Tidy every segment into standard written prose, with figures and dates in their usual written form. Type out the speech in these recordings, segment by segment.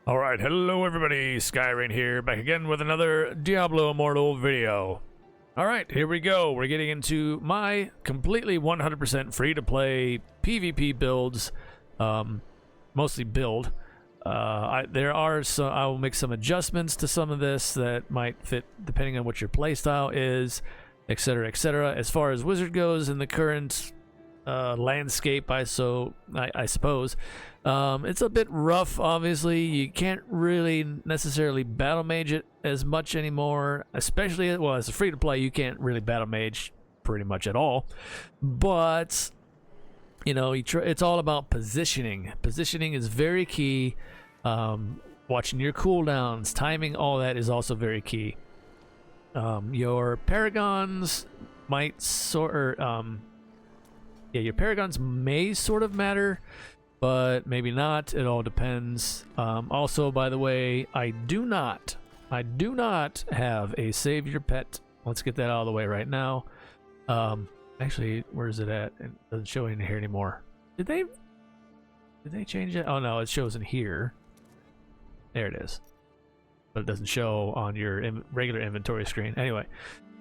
Alright, hello everybody, Skyrain here, back again with another Diablo Immortal video. Alright, here we go. We're getting into my completely 100% free-to-play PvP builds, mostly build. I will make some adjustments to some of this that might fit depending on what your playstyle is, etc., etc. As far as Wizard goes in the current landscape, I suppose. It's a bit rough, obviously. You can't really necessarily battle mage it as much anymore, especially, well, as a free-to-play, you can't really battle mage pretty much at all. But, you know, it's all about positioning. Positioning is very key. Watching your cooldowns, timing, all that is also very key. Your paragons might your paragons may sort of matter, but maybe not. It all depends. Also, by the way, I do not have a save your pet. Let's get that out of the way right now. Actually, where is it at? It doesn't show in here anymore. Did they change it? Oh no, it shows in here. There it is. But it doesn't show on your regular inventory screen. Anyway.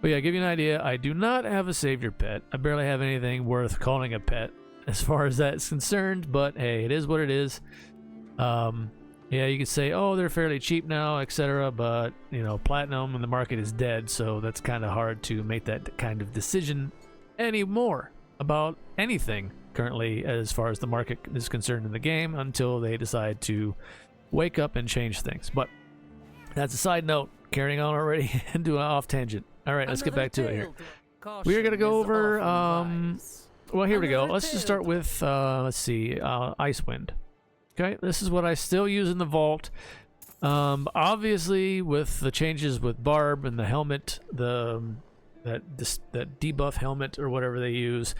But yeah, give you an idea, I do not have a save your pet. I barely have anything worth calling a pet as far as that's concerned, but hey, it is what it is. Yeah, you could say, oh, they're fairly cheap now, etc., but, you know, platinum and the market is dead, so that's kind of hard to make that kind of decision anymore about anything currently as far as the market is concerned in the game until they decide to wake up and change things. But that's a side note, carrying on already into an off tangent. All right, let's get back to it here. We are going to go over, well, here we go. Let's just start with, let's see, Icewind. Okay, this is what I still use in the vault. Obviously, with the changes with Barb and the helmet, that debuff helmet or whatever they use,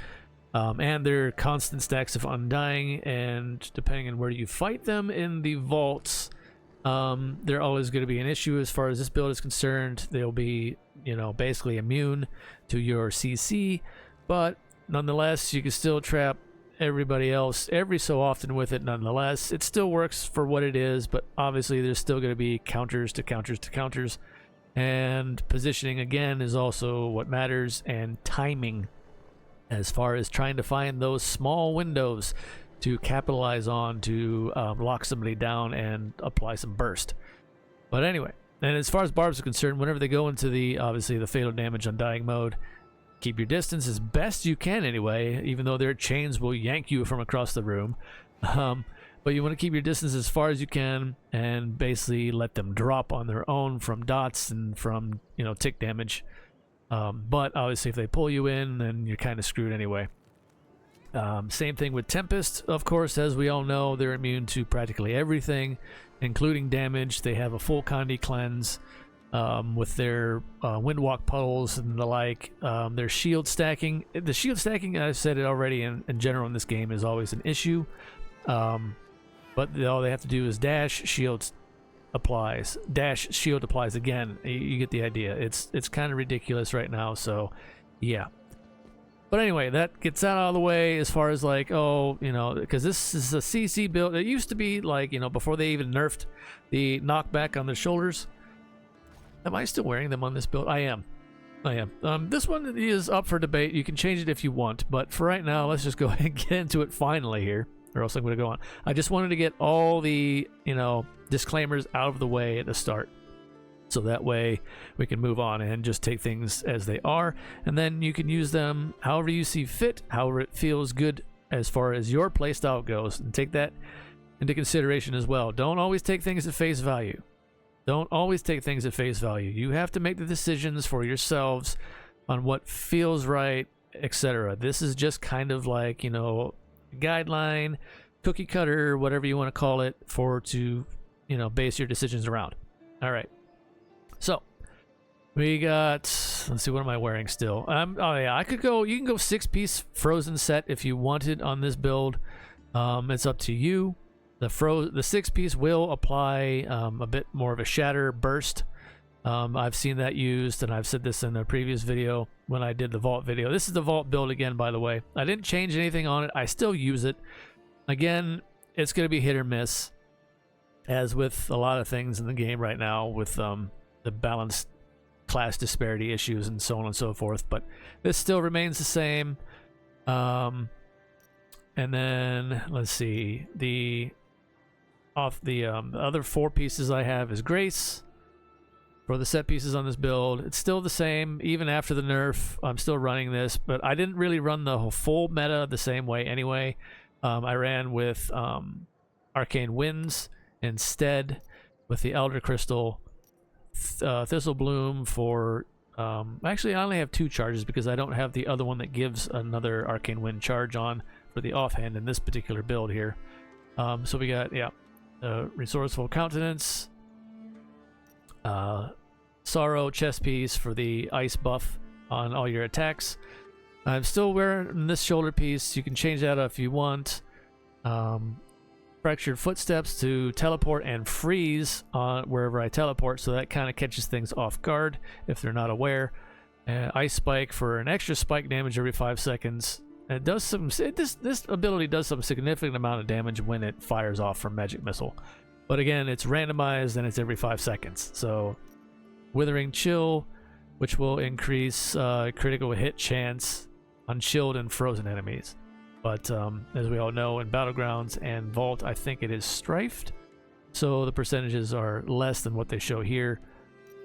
and their constant stacks of Undying, and depending on where you fight them in the vaults, they're always going to be an issue as far as this build is concerned. They'll be, you know, basically immune to your CC, but nonetheless, you can still trap everybody else every so often with it. Nonetheless, it still works for what it is, but obviously there's still going to be counters to counters to counters, and positioning again is also what matters, and timing as far as trying to find those small windows to capitalize on to lock somebody down and apply some burst. But anyway, and as far as barbs are concerned, whenever they go into the, obviously, the fatal damage Undying mode, keep your distance as best you can anyway, even though their chains will yank you from across the room. But you want to keep your distance as far as you can and basically let them drop on their own from dots and from, you know, tick damage. But obviously if they pull you in, then you're kind of screwed anyway. Same thing with Tempest, of course. As we all know, they're immune to practically everything, including damage. They have a full Condi cleanse with their Windwalk puddles and the like. Their shield stacking. The shield stacking, I've said it already, in general in this game is always an issue. But all they have to do is dash, shield applies. Dash, shield applies again. You get the idea. It's kind of ridiculous right now, so yeah. But anyway, that gets that out of the way as far as like, oh, you know, because this is a CC build. It used to be like, you know, before they even nerfed the knockback on the shoulders. Am I still wearing them on this build? I am. This one is up for debate. You can change it if you want. But for right now, let's just go ahead and get into it finally here, or else I'm going to go on. I just wanted to get all the, you know, disclaimers out of the way at the start, so that way we can move on and just take things as they are, and then you can use them however you see fit, however it feels good as far as your playstyle goes, and take that into consideration as well. Don't always take things at face value. Don't always take things at face value. You have to make the decisions for yourselves on what feels right, etc. This is just kind of like, you know, guideline, cookie cutter, whatever you want to call it, to, you know, base your decisions around. All right. So we got, let's see, what am I wearing still? Oh yeah, I could go, you can go 6-piece frozen set if you wanted on this build. It's up to you. The 6-piece will apply a bit more of a shatter burst. I've seen that used, and I've said this in a previous video when I did the vault video. This is the vault build again, by the way. I didn't change anything on it. I still use it. Again, it's going to be hit or miss. as with a lot of things in the game right now, with the balanced class disparity issues and so on and so forth. But this still remains the same. And then let's see, the other 4 pieces I have is Grace. For the set pieces on this build, it's still the same even after the nerf. I'm still running this, but I didn't really run the full meta the same way anyway. I ran with Arcane Winds instead, with the Elder Crystal, Thistle Bloom for actually I only have 2 charges because I don't have the other one that gives another Arcane Wind charge on for the offhand in this particular build here. So we got Resourceful Countenance, Sorrow chest piece for the ice buff on all your attacks. I'm still wearing this shoulder piece. You can change that if you want. Fractured Footsteps to teleport and freeze on wherever I teleport, so that kind of catches things off guard if they're not aware. Ice Spike for an extra spike damage every 5 seconds. And it does some. This ability does some significant amount of damage when it fires off from Magic Missile. But again, it's randomized and it's every 5 seconds. So, Withering Chill, which will increase critical hit chance on chilled and frozen enemies. But as we all know, in Battlegrounds and Vault, I think it is strifed. So the percentages are less than what they show here.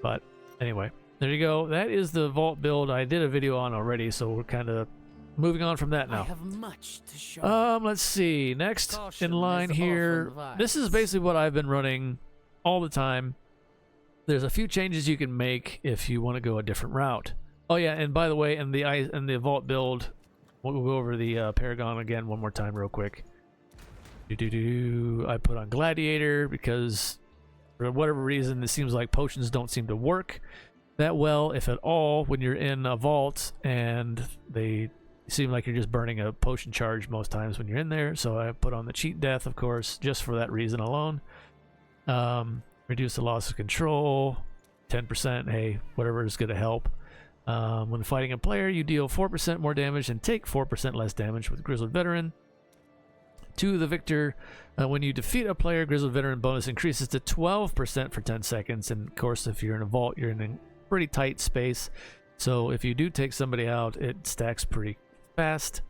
But anyway, there you go. That is the Vault build. I did a video on already, so we're kind of moving on from that now. I have much to show. Let's see. Next Caution in line is here. often This is basically what I've been running all the time. There's a few changes you can make if you want to go a different route. Oh yeah, and by the way, in the Vault build, we'll go over the Paragon again one more time real quick. I put on Gladiator because for whatever reason it seems like potions don't seem to work that well, if at all, when you're in a vault, and they seem like you're just burning a potion charge most times when you're in there. So I put on the Cheat Death, of course, just for that reason alone. Reduce the loss of control, 10%, hey, whatever is going to help. When fighting a player, you deal 4% more damage and take 4% less damage with Grizzled Veteran. To the victor, when you defeat a player, Grizzled Veteran bonus increases to 12% for 10 seconds. And of course, if you're in a vault, you're in a pretty tight space. So if you do take somebody out, it stacks pretty fast.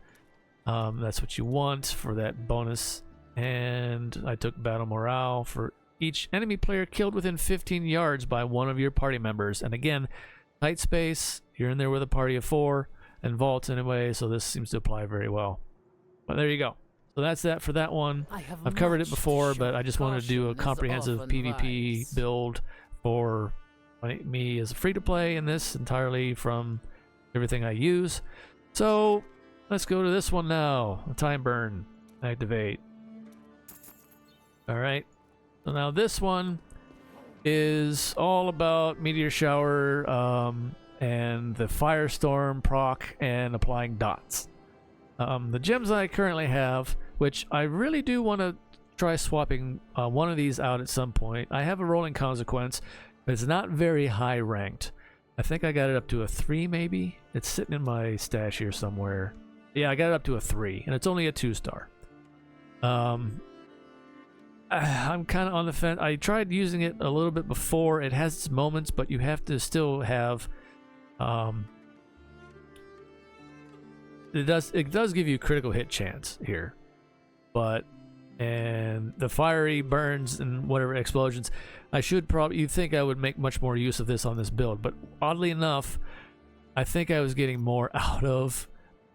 That's what you want for that bonus. And I took Battle Morale for each enemy player killed within 15 yards by one of your party members. And again, tight space, you're in there with a party of 4, and vaults anyway, so this seems to apply very well. But there you go. So that's that for that one. I've covered it before, but I just wanted to do a comprehensive PvP build for me as a free-to-play in this entirely from everything I use. So let's go to this one now. Time Burn. Activate. Alright. So now this one is all about Meteor Shower and the Firestorm proc and applying dots. The gems I currently have, which I really do want to try swapping one of these out at some point. I have a Rolling Consequence, but it's not very high ranked. I think I got it up to a 3 maybe. It's sitting in my stash here somewhere. Yeah, I got it up to a 3, and it's only a 2-star. I'm kind of on the fence. I tried using it a little bit before. It has its moments, but you have to still have... It does give you critical hit chance here, and the fiery burns and whatever explosions, you'd think I would make much more use of this on this build, but oddly enough, I think I was getting more out of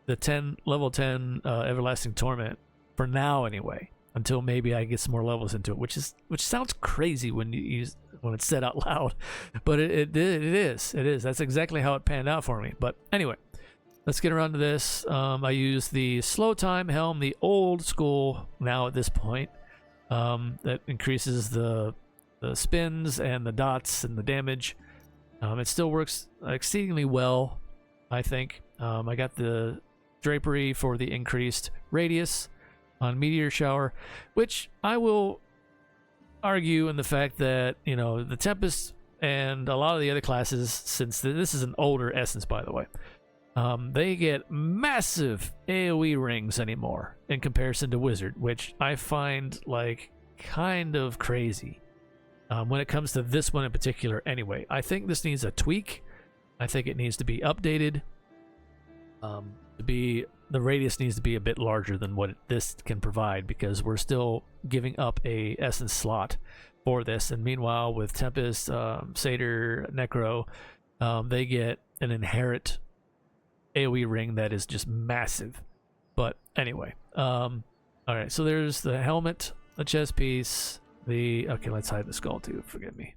the level 10 Everlasting Torment for now anyway, until maybe I get some more levels into it, which sounds crazy when it's said out loud, but it is. That's exactly how it panned out for me. But anyway, let's get around to this. I use the Slow Time Helm, the old school now at this point, that increases the spins and the dots and the damage. It still works exceedingly well, I think. I got the Drapery for the increased radius on Meteor Shower, which I will argue in the fact that, the Tempest and a lot of the other classes, since this is an older Essence, by the way, they get massive AoE rings anymore in comparison to Wizard, which I find like kind of crazy when it comes to this one in particular. Anyway, I think this needs a tweak. I think it needs to be updated. The radius needs to be a bit larger than what this can provide, because we're still giving up a essence slot for this. And meanwhile, with Tempest, Satyr, Necro, they get an inherent AoE ring that is just massive. But anyway, all right. So there's the helmet, the chest piece, okay. Let's hide the skull too. Forgive me.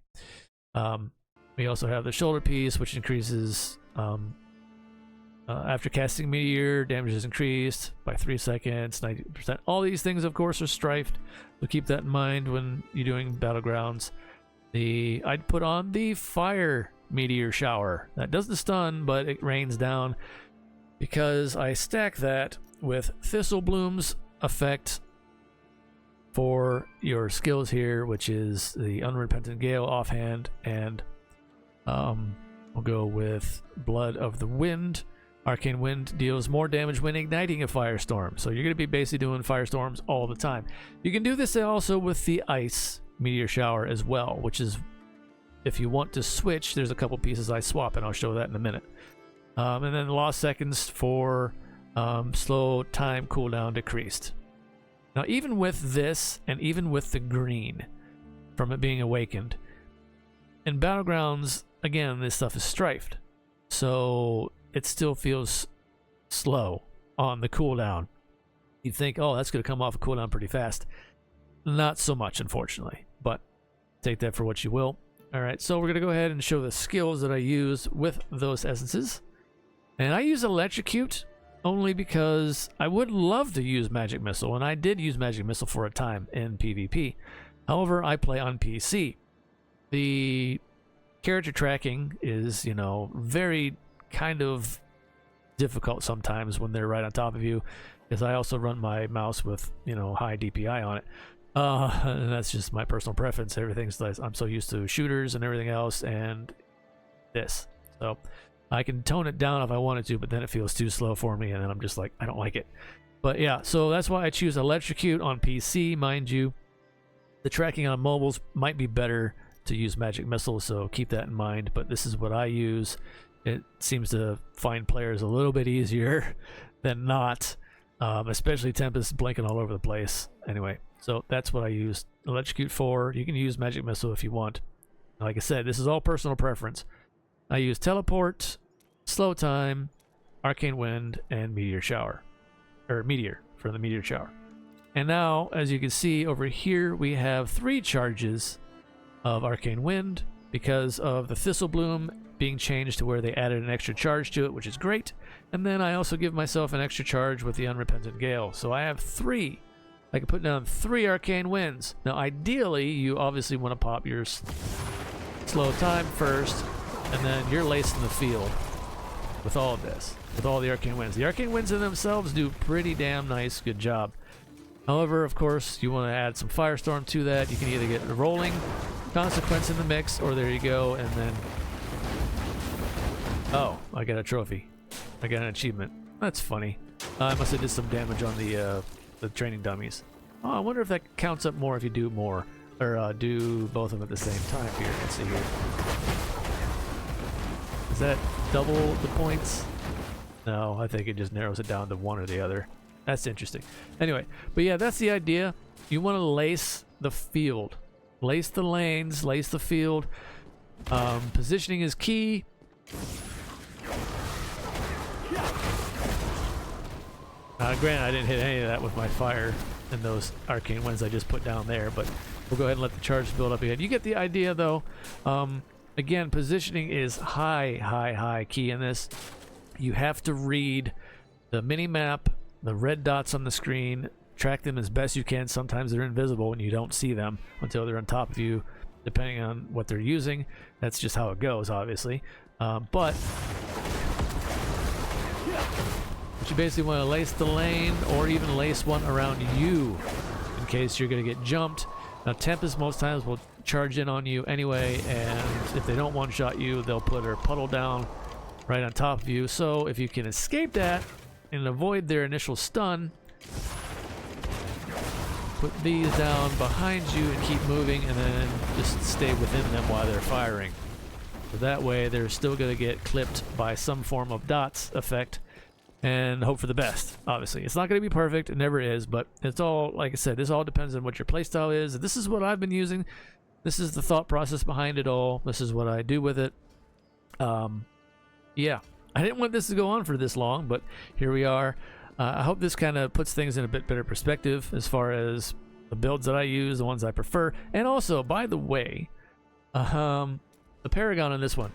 We also have the shoulder piece, which increases. After casting Meteor, damage is increased by 3 seconds, 90%. All these things, of course, are strifed, so keep that in mind when you're doing Battlegrounds. I'd put on the Fire Meteor Shower. That doesn't stun, but it rains down, because I stack that with Thistle Bloom's effect for your skills here, which is the Unrepentant Gale offhand, and we'll go with Blood of the Wind. Arcane Wind deals more damage when igniting a firestorm. So you're going to be basically doing firestorms all the time. You can do this also with the Ice Meteor Shower as well, which is, if you want to switch, there's a couple pieces I swap, and I'll show that in a minute. And then the lost seconds for slow time cooldown decreased. Now, even with this, and even with the green from it being awakened, in Battlegrounds, again, this stuff is strifed. So it still feels slow on the cooldown. You'd think, oh, that's going to come off a cooldown pretty fast. Not so much, unfortunately, but take that for what you will. All right, so we're going to go ahead and show the skills that I use with those essences. And I use Electrocute only because I would love to use Magic Missile, and I did use Magic Missile for a time in PvP. However, I play on PC. The character tracking is, very kind of difficult sometimes when they're right on top of you, because I also run my mouse with high DPI on it, and that's just my personal preference. I'm so used to shooters and everything else, and this, so I can tone it down if I wanted to, but then it feels too slow for me, and then I'm just like, I don't like it. But yeah, so that's why I choose Electrocute on PC. Mind you, the tracking on mobiles might be better to use Magic Missile, so keep that in mind, but this is what I use. It seems to find players a little bit easier than not, especially Tempest blinking all over the place. Anyway, so that's what I use Electrocute for. You can use Magic Missile if you want. Like I said, this is all personal preference. I use Teleport, Slow Time, Arcane Wind, and Meteor Shower. Or Meteor for the Meteor Shower. And now, as you can see over here, we have 3 charges of Arcane Wind because of the Thistle Bloom being changed to where they added an extra charge to it, which is great. And then I also give myself an extra charge with the Unrepentant Gale. So I have 3. I can put down 3 Arcane Winds. Now ideally, you obviously want to pop your Slow Time first, and then you're lacing the field with all of this, with all the Arcane Winds. The Arcane Winds in themselves do pretty damn nice, good job. However, of course, you want to add some Firestorm to that. You can either get a Rolling Consequence in the mix, or there you go, and then... Oh, I got a trophy. I got an achievement. That's funny. I must have did some damage on the training dummies. Oh, I wonder if that counts up more if you do more, or do both of them at the same time here. Let's see here. Is that double the points? No, I think it just narrows it down to one or the other. That's interesting. Anyway, but yeah, that's the idea. You want to lace the field. Lace the lanes, lace the field. Positioning is key. Granted, I didn't hit any of that with my fire and those Arcane Winds I just put down there, but we'll go ahead and let the charge build up again. You get the idea, though. Again, positioning is high key in this. You have to read the mini-map, the red dots on the screen, track them as best you can. Sometimes they're invisible and you don't see them until they're on top of you, depending on what they're using. That's just how it goes, obviously. But you basically want to lace the lane, or even lace one around you in case you're going to get jumped. Now, Tempest most times will charge in on you anyway, and if they don't one-shot you, they'll put their puddle down right on top of you. So if you can escape that and avoid their initial stun, put these down behind you and keep moving, and then just stay within them while they're firing. So that way they're still going to get clipped by some form of dots effect, and hope for the best. Obviously it's not going to be perfect, it never is, but it's all, like I said, this all depends on what your playstyle is. This is what I've been using. This is the thought process behind it all. This is what I do with it. Yeah, I didn't want this to go on for this long, but here we are. I hope this kind of puts things in a bit better perspective as far as the builds that I use, the ones I prefer. And also, by the way, the Paragon on this one,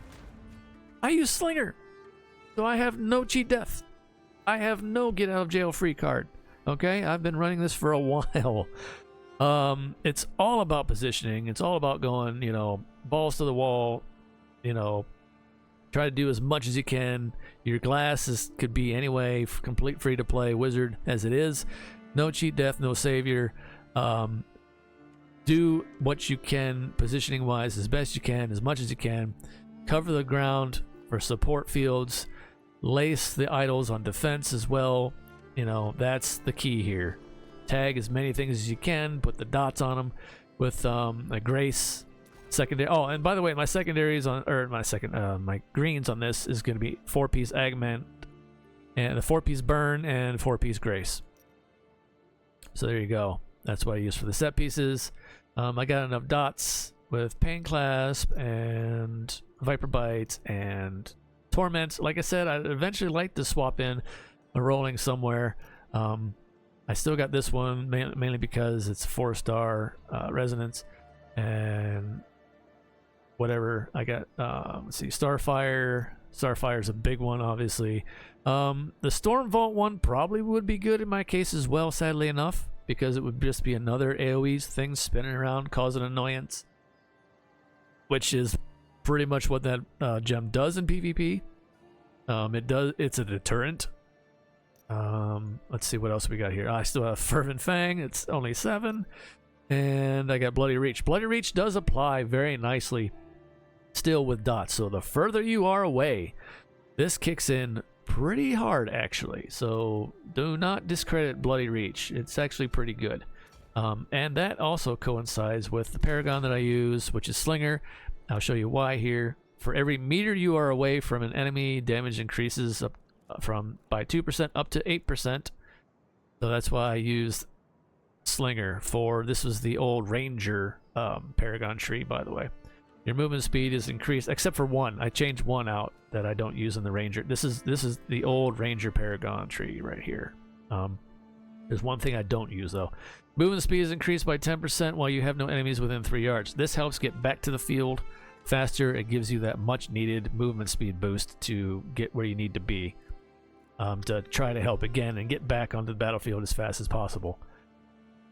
I use Slinger, so I have no cheat death. I have no get out of jail free card. Okay, I've been running this for a while. It's all about positioning. It's all about going, you know, balls to the wall, you know, try to do as much as you can. Your glass could be anyway, complete free to play wizard as it is. No cheat death, no savior. Do what you can positioning wise as best you can, as much as you can. Cover the ground for support fields. Lace the idols on defense as well. You know, that's the key here. Tag as many things as you can. Put the dots on them with a grace. Secondary. Oh, and by the way, my secondaries on, or my greens on this is going to be 4-piece Agament and the 4-piece Burn and 4-piece Grace. So there you go. That's what I use for the set pieces. I got enough dots with Pain Clasp and Viper Bite and Torment. Like I said, I'd eventually like to swap in a rolling somewhere. I still got this one mainly because it's 4-star resonance and whatever. I got let's see, Starfire's a big one, obviously. The Storm Vault one probably would be good in my case as well, sadly enough, because it would just be another AoE thing spinning around causing annoyance, which is pretty much what that gem does in PvP. It's a deterrent. Let's see what else we got here. I still have Fervent Fang. It's only 7, and I got Bloody Reach. Bloody Reach does apply very nicely still with dots, so the further you are away, this kicks in pretty hard actually, so do not discredit Bloody Reach. It's actually pretty good. And that also coincides with the Paragon that I use, which is Slinger. I'll show you why here. For every meter you are away from an enemy, damage increases up by 2% up to 8%. So that's why I used Slinger for, this was the old Ranger Paragon tree, by the way. Your movement speed is increased, except for one. I changed one out that I don't use in the Ranger. This is the old Ranger Paragon tree right here. There's one thing I don't use though. Movement speed is increased by 10% while you have no enemies within 3 yards. This helps get back to the field faster. It gives you that much needed movement speed boost to get where you need to be, to try to help again and get back onto the battlefield as fast as possible.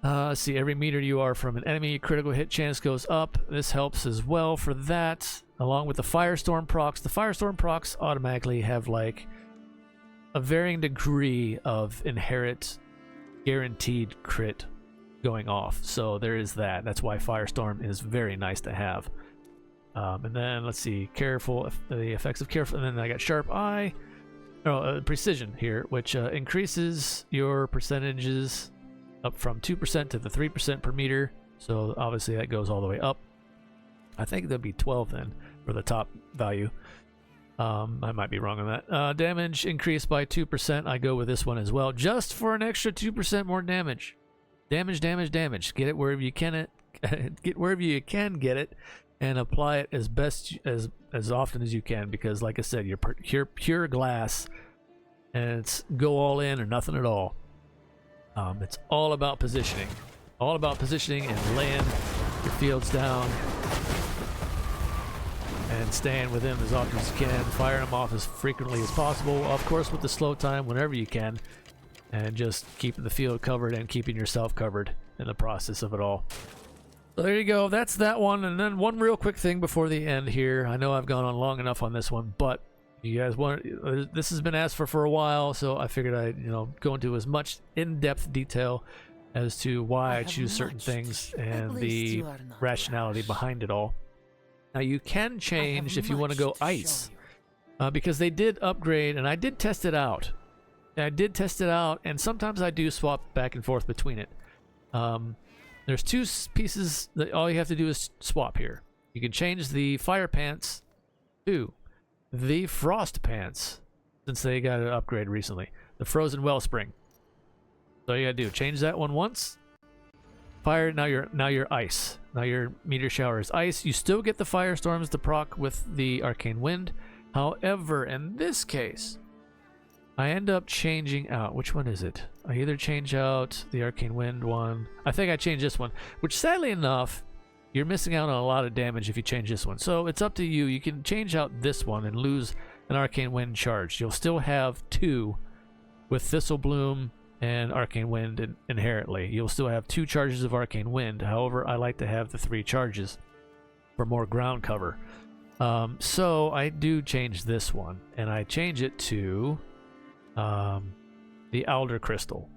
Let's see, every meter you are from an enemy, critical hit chance goes up. This helps as well for that, along with the Firestorm procs. The Firestorm procs automatically have like a varying degree of inherent guaranteed crit going off, so there is that. That's why Firestorm is very nice to have. And then let's see, careful, the effects of careful, and then I got Sharp Eye, Precision here, which increases your percentages up from 2% to the 3% per meter. So obviously that goes all the way up. I think there'd be 12 then for the top value. I might be wrong on that. Damage increased by 2%. I go with this one as well, just for an extra 2% more damage. Damage. Get it wherever you can. Get wherever you can get it, and apply it as best as often as you can. Because, like I said, you're pure glass, and it's go all in or nothing at all. It's all about positioning. And laying your fields down and staying with them as often as you can, firing them off as frequently as possible, of course with the slow time whenever you can, and just keeping the field covered and keeping yourself covered in the process of it all. So there you go, that's that one. And then one real quick thing before the end here. I know I've gone on long enough on this one, but you guys want, this has been asked for a while, so I figured I'd go into as much in-depth detail as to why I choose certain things and the rationality behind it all. Now you can change if you want to go ice, because they did upgrade, and I did test it out. And sometimes I do swap back and forth between it. there's two pieces that all you have to do is swap here. You can change the fire pants to the frost pants, since they got an upgrade recently. The frozen wellspring. So you gotta do, change that one once. Fire, now you're ice. Now your meteor shower is ice. You still get the firestorms to proc with the arcane wind. However, in this case, I end up changing out, which one is it? I either change out the arcane wind one. I think I changed this one, which sadly enough, you're missing out on a lot of damage if you change this one. So it's up to you. You can change out this one and lose an arcane wind charge. You'll still have 2 with Thistle Bloom and arcane wind inherently. You'll still have 2 charges of arcane wind. However, I like to have the 3 charges for more ground cover. So I do change this one, and I change it to the Alder Crystal.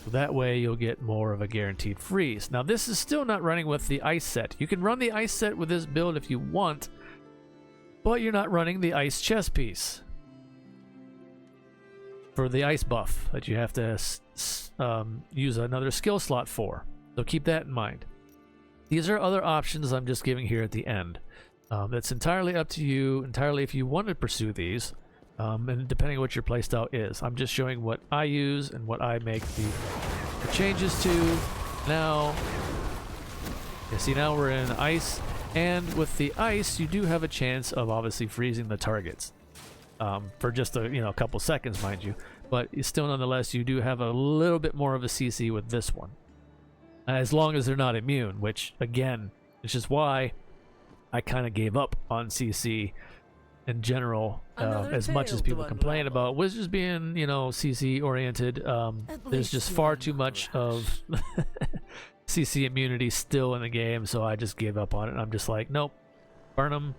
So that way you'll get more of a guaranteed freeze. Now this is still not running with the ice set. You can run the ice set with this build if you want, but you're not running the ice chest piece for the ice buff that you have to use another skill slot for. So keep that in mind. These are other options I'm just giving here at the end. That's entirely up to you, entirely if you want to pursue these, and depending on what your playstyle is. I'm just showing what I use and what I make the changes to. Now, you see, now we're in ice, and with the ice, you do have a chance of obviously freezing the targets for just a couple seconds, mind you. But still, nonetheless, you do have a little bit more of a CC with this one, as long as they're not immune. Which, again, is just why I kind of gave up on CC in general, as much as people complain about Wizards being, CC oriented. There's just far too much of CC immunity still in the game, so I just gave up on it. I'm just like, nope, burn them,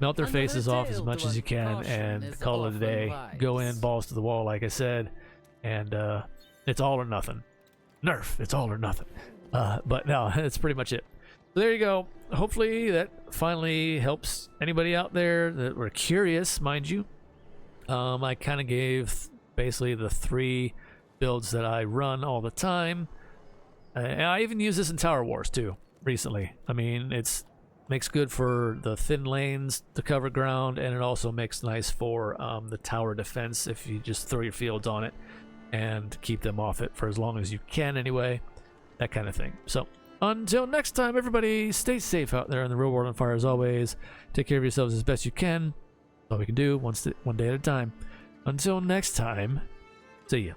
melt their faces off as much as you can, and call it a day. Go in, balls to the wall, like I said, and it's all or nothing. Nerf, it's all or nothing. But no, that's pretty much it. So there you go. Hopefully that finally helps anybody out there that were curious, mind you. I kind of gave basically the 3 builds that I run all the time. And I even use this in Tower Wars too, recently. I mean, it's makes good for the thin lanes to cover ground, and it also makes nice for the tower defense if you just throw your fields on it and keep them off it for as long as you can anyway. That kind of thing. So until next time, everybody, stay safe out there in the real world on fire as always. Take care of yourselves as best you can. That's all we can do, one day at a time. Until next time, see ya.